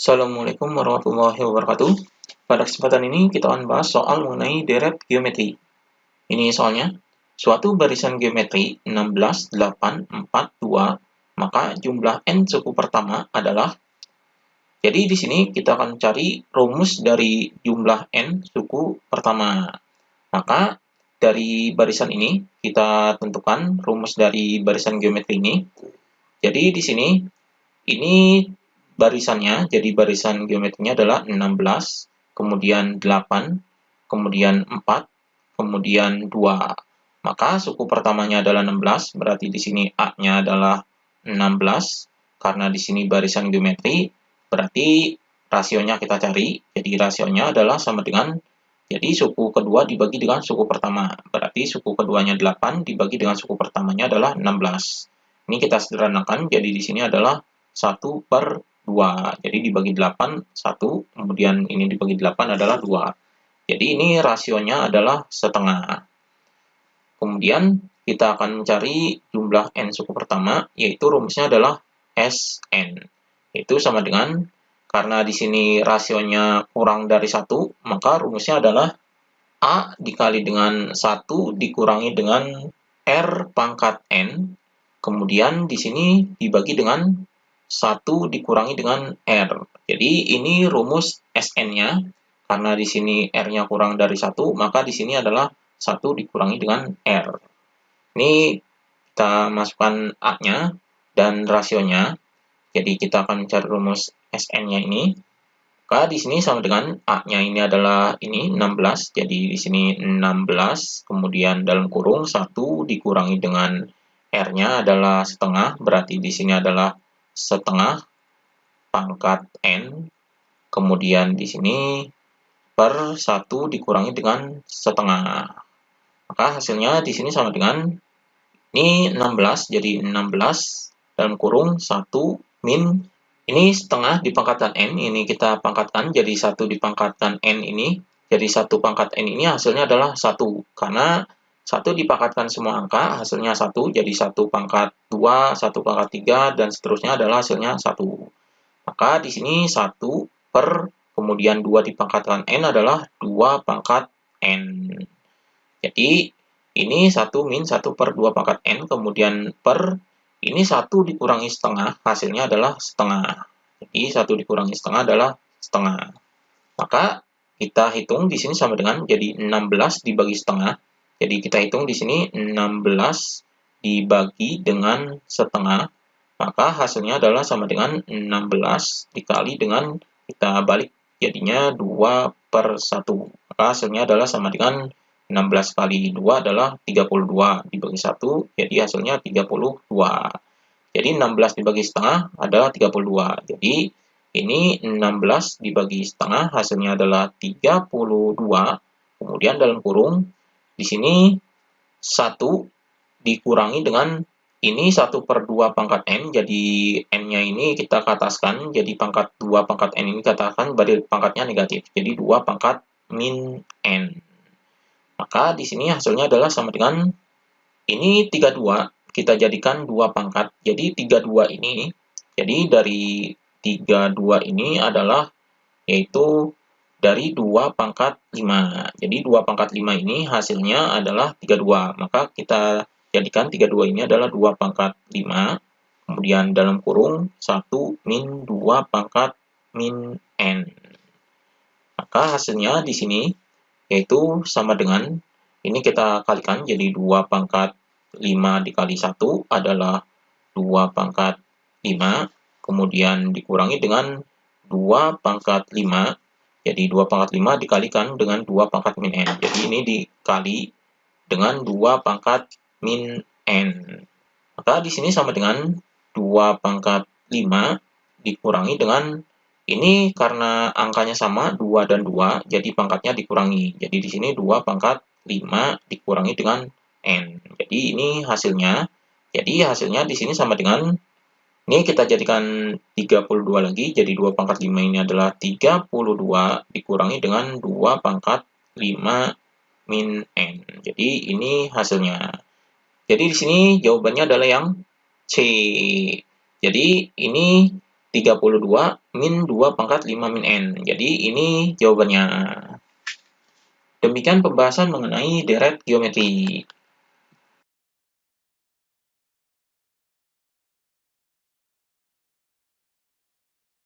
Assalamualaikum warahmatullahi wabarakatuh. Pada kesempatan ini kita akan bahas soal mengenai deret geometri. Ini soalnya, suatu barisan geometri 16, 8, 4, 2, maka jumlah n suku pertama adalah. Jadi di sini kita akan cari rumus dari jumlah n suku pertama. Maka dari barisan ini kita tentukan rumus dari barisan geometri ini. Jadi di sini ini barisannya, jadi barisan geometrinya adalah 16, kemudian 8, kemudian 4, kemudian 2. Maka suku pertamanya adalah 16, berarti di sini A-nya adalah 16. Karena di sini barisan geometri, berarti rasionya kita cari. Jadi rasionya adalah sama dengan, jadi suku kedua dibagi dengan suku pertama. Berarti suku keduanya 8 dibagi dengan suku pertamanya adalah 16. Ini kita sederhanakan, jadi di sini adalah 1/2. Jadi dibagi 8, 1. Kemudian ini dibagi 8 adalah 2. Jadi ini rasionya adalah setengah. Kemudian kita akan mencari jumlah n suku pertama, yaitu rumusnya adalah Sn. Itu sama dengan, karena di sini rasionya kurang dari 1, maka rumusnya adalah A dikali dengan 1 dikurangi dengan R pangkat n. Kemudian di sini dibagi dengan 1 dikurangi dengan R. Jadi ini rumus Sn-nya. Karena di sini R-nya kurang dari 1, maka di sini adalah 1 dikurangi dengan R. Ini kita masukkan A-nya dan rasionya. Jadi kita akan mencari rumus Sn-nya ini. Maka di sini sama dengan A-nya ini adalah ini 16. Jadi di sini 16, kemudian dalam kurung 1 dikurangi dengan R-nya adalah setengah. Berarti di sini adalah setengah pangkat n. Kemudian di sini per 1 dikurangi dengan setengah. Maka hasilnya di sini sama dengan ini 16, jadi 16 dalam kurung 1 min ini setengah dipangkatkan n, ini kita pangkatkan jadi 1 dipangkatkan n ini. Jadi 1 pangkat n ini hasilnya adalah 1. Karena 1 dipangkatkan semua angka, hasilnya 1. Jadi 1 pangkat 2, 1 pangkat 3, dan seterusnya adalah hasilnya 1. Maka di sini 1 per kemudian 2 dipangkatkan n adalah 2 pangkat n. Jadi ini 1 min 1 per 2 pangkat n, kemudian per ini 1 dikurangi setengah, hasilnya adalah setengah. Jadi 1 dikurangi setengah adalah setengah. Maka kita hitung di sini sama dengan, jadi 16 dibagi setengah. Jadi kita hitung di sini 16 dibagi dengan setengah. Maka hasilnya adalah sama dengan 16 dikali dengan, kita balik jadinya 2/1. Maka hasilnya adalah sama dengan 16 kali 2 adalah 32 dibagi 1, jadi hasilnya 32. Jadi 16 dibagi setengah adalah 32. Jadi ini 16 dibagi setengah hasilnya adalah 32. Kemudian dalam kurung di sini 1 dikurangi dengan ini 1/2 pangkat n, jadi n-nya ini kita ke ataskan, jadi pangkat 2 pangkat n ini katakan berarti pangkatnya negatif, jadi 2 pangkat min n. Maka di sini hasilnya adalah sama dengan ini 32, kita jadikan 2 pangkat. Jadi 32 ini, jadi dari 32 ini adalah yaitu dari 2 pangkat 5. Jadi 2 pangkat 5 ini hasilnya adalah 32. Maka kita jadikan 32 ini adalah 2 pangkat 5. Kemudian dalam kurung 1 min 2 pangkat min n. Maka hasilnya di sini yaitu sama dengan, ini kita kalikan jadi 2 pangkat 5 dikali 1 adalah 2 pangkat 5, kemudian dikurangi dengan 2 pangkat 5, jadi 2 pangkat 5 dikalikan dengan 2 pangkat min n. Jadi ini dikali dengan 2 pangkat min n. Maka di sini sama dengan 2 pangkat 5 dikurangi dengan, ini karena angkanya sama 2 dan 2, jadi pangkatnya dikurangi. Jadi di sini 2 pangkat 5 dikurangi dengan n. Jadi ini hasilnya. Jadi hasilnya di sini sama dengan, ini kita jadikan 32 lagi. Jadi 2 pangkat 5 ini adalah 32 dikurangi dengan 2 pangkat 5 min n. Jadi ini hasilnya. Jadi di sini jawabannya adalah yang C. Jadi ini 32 min 2 pangkat 5 min N. Jadi ini jawabannya. Demikian pembahasan mengenai deret geometri.